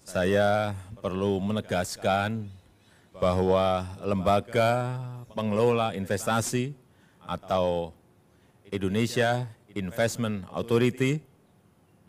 Saya perlu menegaskan bahwa Lembaga Pengelola Investasi atau Indonesia Investment Authority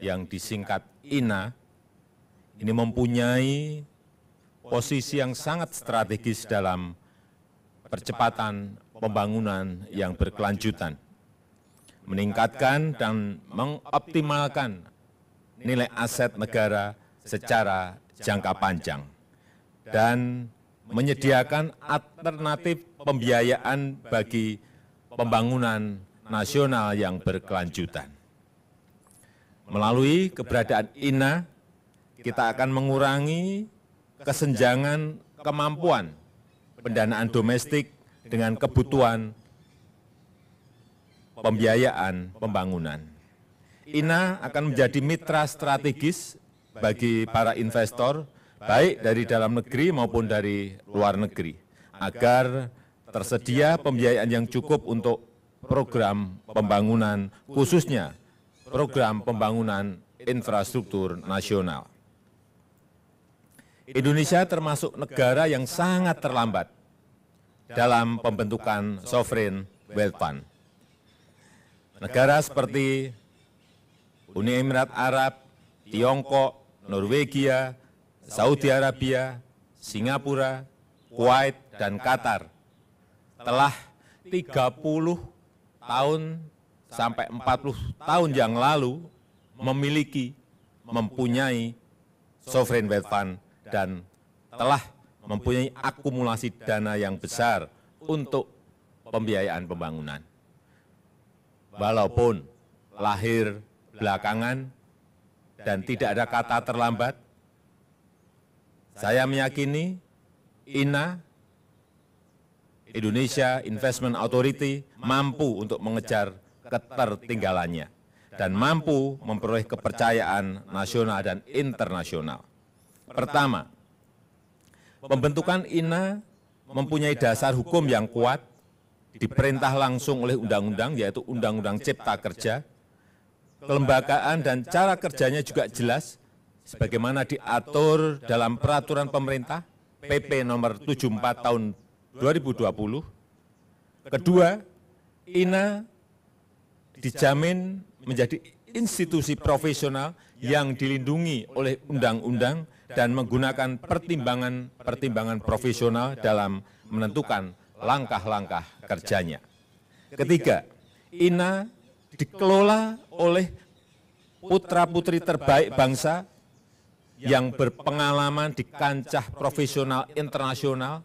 yang disingkat INA ini mempunyai posisi yang sangat strategis dalam percepatan pembangunan yang berkelanjutan, meningkatkan dan mengoptimalkan nilai aset negara secara jangka panjang, dan menyediakan alternatif pembiayaan bagi pembangunan nasional yang berkelanjutan. Melalui keberadaan INA, kita akan mengurangi kesenjangan kemampuan pendanaan domestik dengan kebutuhan pembiayaan pembangunan. INA akan menjadi mitra strategis bagi para investor, baik dari dalam negeri maupun dari luar negeri, agar tersedia pembiayaan yang cukup untuk program pembangunan, khususnya program pembangunan infrastruktur nasional. Indonesia termasuk negara yang sangat terlambat dalam pembentukan sovereign wealth fund. Negara seperti Uni Emirat Arab, Tiongkok, Norwegia, Saudi Arabia, Singapura, Kuwait, dan Qatar telah 30 tahun sampai 40 tahun yang lalu mempunyai sovereign wealth fund dan telah mempunyai akumulasi dana yang besar untuk pembiayaan pembangunan. Walaupun lahir belakangan dan tidak ada kata terlambat, saya meyakini INA, Indonesia Investment Authority, mampu untuk mengejar ketertinggalannya dan mampu memperoleh kepercayaan nasional dan internasional. Pertama, pembentukan INA mempunyai dasar hukum yang kuat, diperintah langsung oleh undang-undang, yaitu Undang-Undang Cipta Kerja. Kelembagaan dan cara kerjanya juga jelas, sebagaimana diatur dalam peraturan pemerintah PP nomor 74 tahun 2020. Kedua, INA dijamin menjadi institusi profesional yang dilindungi oleh undang-undang dan menggunakan pertimbangan profesional dalam menentukan langkah-langkah kerjanya. Ketiga, INA dikelola oleh putra-putri terbaik bangsa yang berpengalaman di kancah profesional internasional,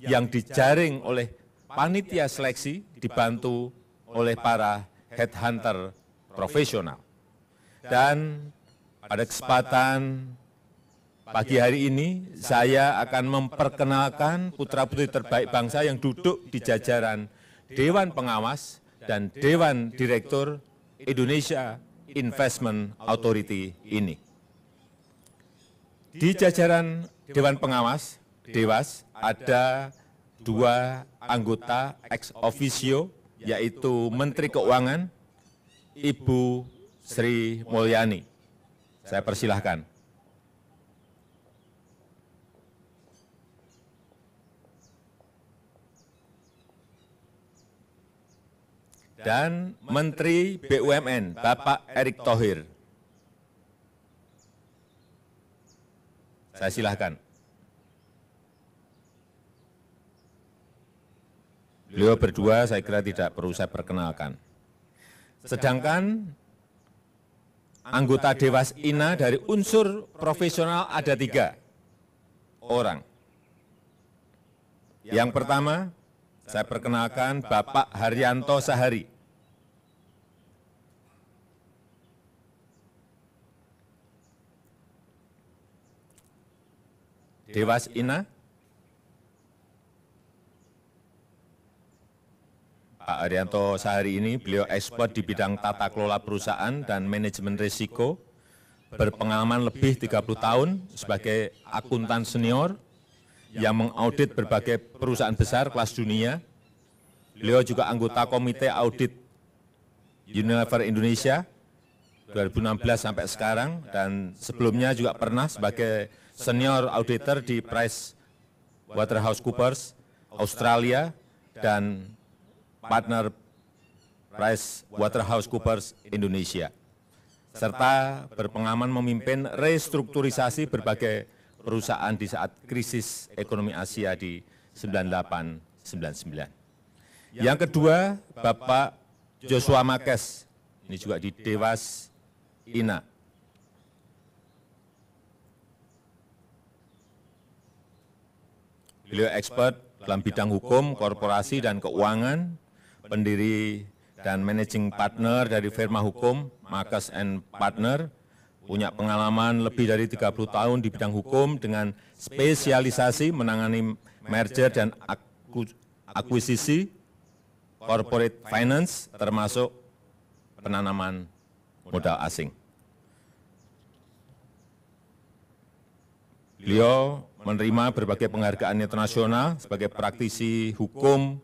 yang dijaring oleh panitia seleksi dibantu oleh para headhunter profesional. Dan pada kesempatan pagi hari ini saya akan memperkenalkan putra-putri terbaik bangsa yang duduk di jajaran Dewan Pengawas dan Dewan Direktur Indonesia Investment Authority ini. Di jajaran Dewan Pengawas, Dewas, ada 2 anggota ex officio, yaitu Menteri Keuangan, Ibu Sri Mulyani. Saya persilahkan. Dan Menteri BUMN, Bapak Erick Thohir. Saya silahkan. Beliau berdua saya kira tidak perlu saya perkenalkan. Sedangkan anggota Dewas INA dari unsur profesional ada 3 orang. Yang pertama, saya perkenalkan Bapak Haryanto Sahari. Dewas INA, Pak Haryanto Sahari ini beliau expert di bidang tata kelola perusahaan dan manajemen risiko, berpengalaman lebih 30 tahun sebagai akuntan senior yang mengaudit berbagai perusahaan besar kelas dunia. Beliau juga anggota Komite Audit Unilever Indonesia, 2016 sampai sekarang, dan sebelumnya juga pernah sebagai senior auditor di PricewaterhouseCoopers Australia dan partner PricewaterhouseCoopers Indonesia, serta berpengalaman memimpin restrukturisasi berbagai perusahaan di saat krisis ekonomi Asia di 98-99. Yang kedua, Bapak Joshua Makes, ini juga di Dewas INA. Beliau expert dalam bidang hukum, korporasi, dan keuangan, pendiri dan managing partner dari firma hukum Makes & Partner, punya pengalaman lebih dari 30 tahun di bidang hukum dengan spesialisasi menangani merger dan akuisisi, corporate finance, termasuk penanaman modal asing. Beliau menerima berbagai penghargaan internasional sebagai praktisi hukum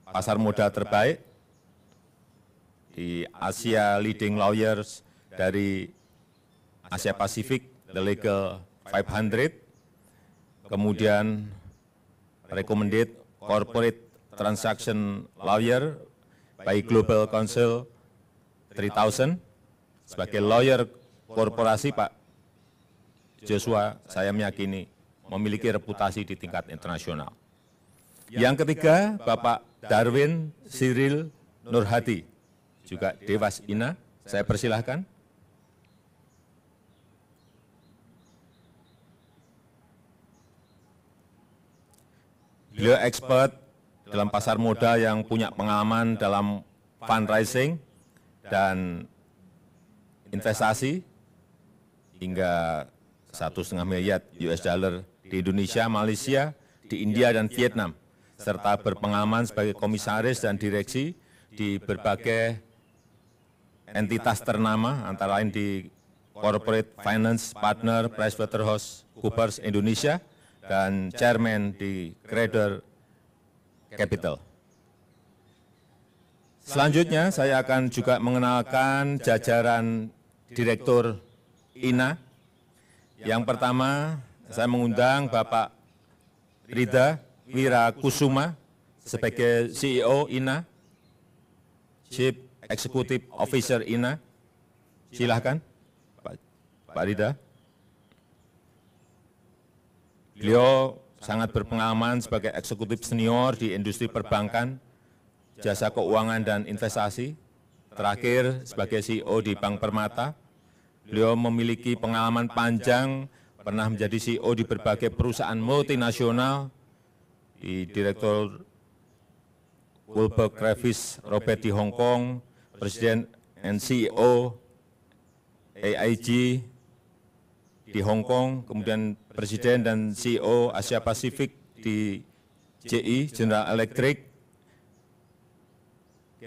pasar modal terbaik di Asia Leading Lawyers dari Asia Pasifik, The Legal 500, kemudian Recommended Corporate Transaction Lawyer by Global Council 3000. Sebagai lawyer korporasi, Pak Joshua, saya meyakini memiliki reputasi di tingkat internasional. Yang ketiga, Bapak Darwin Cyril Nurhati, juga Dewas INA, saya persilahkan. Beliau expert dalam pasar modal yang punya pengalaman dalam fundraising dan investasi hingga 1,5 miliar US dollar di Indonesia, Malaysia, di India, dan Vietnam, serta berpengalaman sebagai komisaris dan direksi di berbagai entitas ternama, antara lain di Corporate Finance Partner PricewaterhouseCoopers Indonesia, dan chairman di Credor Capital. Selanjutnya saya akan juga mengenalkan jajaran Direktur INA. Yang pertama, saya mengundang Bapak Rida Wirakusuma sebagai CEO INA, Chief Executive Officer INA. Silahkan, Pak Rida. Beliau sangat berpengalaman sebagai eksekutif senior di industri perbankan, jasa keuangan, dan investasi. Terakhir sebagai CEO di Bank Permata. Beliau memiliki pengalaman panjang, pernah menjadi CEO di berbagai perusahaan multinasional, di Direktur Kohlberg Kravis Robert di Hong Kong, Presiden and CEO AIG di Hong Kong, kemudian Presiden dan CEO Asia Pasifik di GE, General Electric,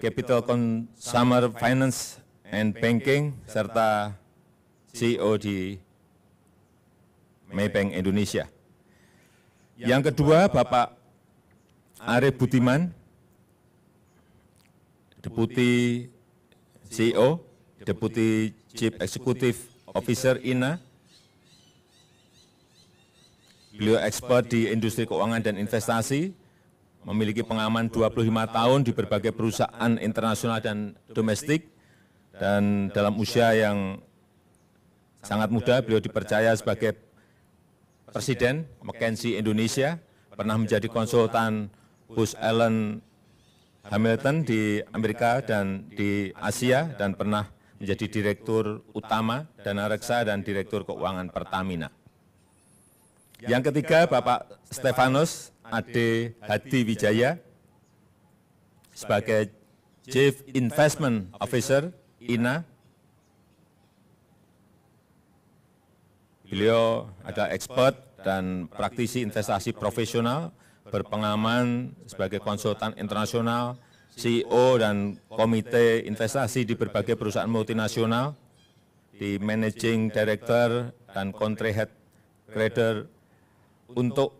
Capital Consumer Finance and Banking, serta CEO di Maybank Indonesia. Yang kedua, Bapak Arif Budiman, Deputi CEO, Deputi Chief Executive Officer INA. Beliau expert di industri keuangan dan investasi, memiliki pengalaman 25 tahun di berbagai perusahaan internasional dan domestik, dan dalam usia yang sangat muda, beliau dipercaya sebagai Presiden McKinsey Indonesia, pernah menjadi konsultan Booz Allen Hamilton di Amerika dan di Asia, dan pernah menjadi Direktur Utama Dana Reksa dan Direktur Keuangan Pertamina. Yang ketiga, Bapak Stefanus Ade Hadi Wijaya sebagai Chief Investment Officer INA. Beliau adalah expert dan praktisi investasi profesional, berpengalaman sebagai konsultan internasional, CEO dan komite investasi di berbagai perusahaan multinasional, di Managing Director dan Country Head Credor untuk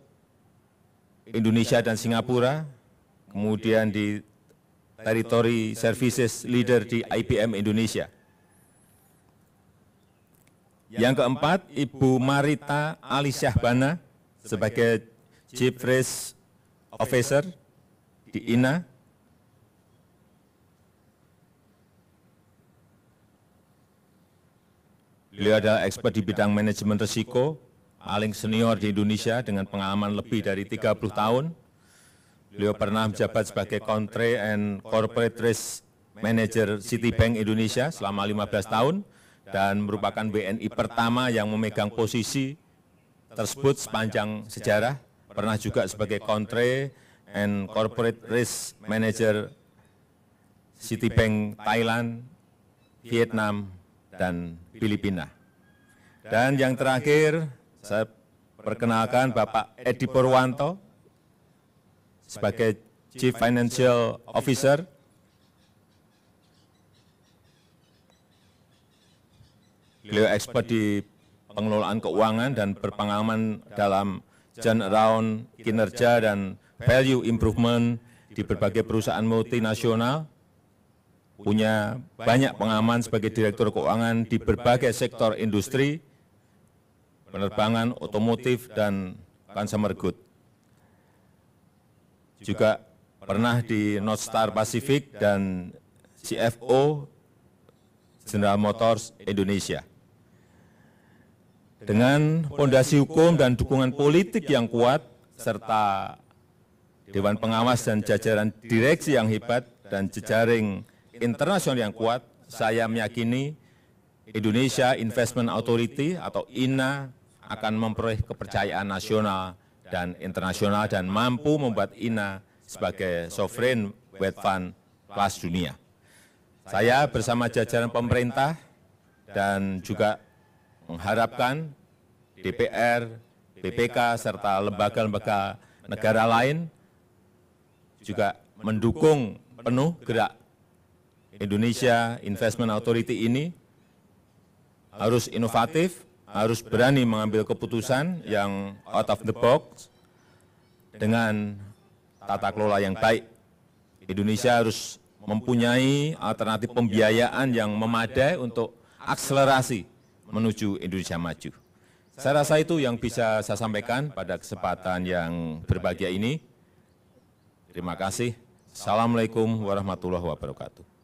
Indonesia dan Singapura, kemudian di Territory Services Leader di IBM Indonesia. Yang keempat, Ibu Marita Alisyahbana sebagai Chief Risk Officer di INA. Beliau adalah expert di bidang manajemen risiko, paling senior di Indonesia dengan pengalaman lebih dari 30 tahun. Beliau pernah menjabat sebagai Country and Corporate Risk Manager Citibank Indonesia selama 15 tahun dan merupakan WNI pertama yang memegang posisi tersebut sepanjang sejarah. Pernah juga sebagai Country and Corporate Risk Manager Citibank Thailand, Vietnam, dan Filipina. Dan yang terakhir, saya perkenalkan Bapak Edi Purwanto sebagai Chief Financial Officer. Beliau expert di pengelolaan keuangan dan berpengalaman dalam turnaround kinerja dan value improvement di berbagai perusahaan multinasional, punya banyak pengalaman sebagai direktur keuangan di berbagai sektor industri, penerbangan, otomotif, dan consumer good. Juga pernah di North Star Pacific dan CFO General Motors Indonesia. Dengan fondasi hukum dan dukungan politik yang kuat, serta Dewan Pengawas dan jajaran direksi yang hebat dan jejaring internasional yang kuat, saya meyakini Indonesia Investment Authority atau INA akan memperoleh kepercayaan nasional dan internasional dan mampu membuat INA sebagai sovereign wealth fund kelas dunia. Saya bersama jajaran pemerintah dan juga mengharapkan DPR, BPK, serta lembaga-lembaga negara lain juga mendukung penuh gerak Indonesia Investment Authority ini. Harus inovatif, harus berani mengambil keputusan yang out of the box dengan tata kelola yang baik. Indonesia harus mempunyai alternatif pembiayaan yang memadai untuk akselerasi menuju Indonesia maju. Saya rasa itu yang bisa saya sampaikan pada kesempatan yang berbahagia ini. Terima kasih. Assalamualaikum warahmatullahi wabarakatuh.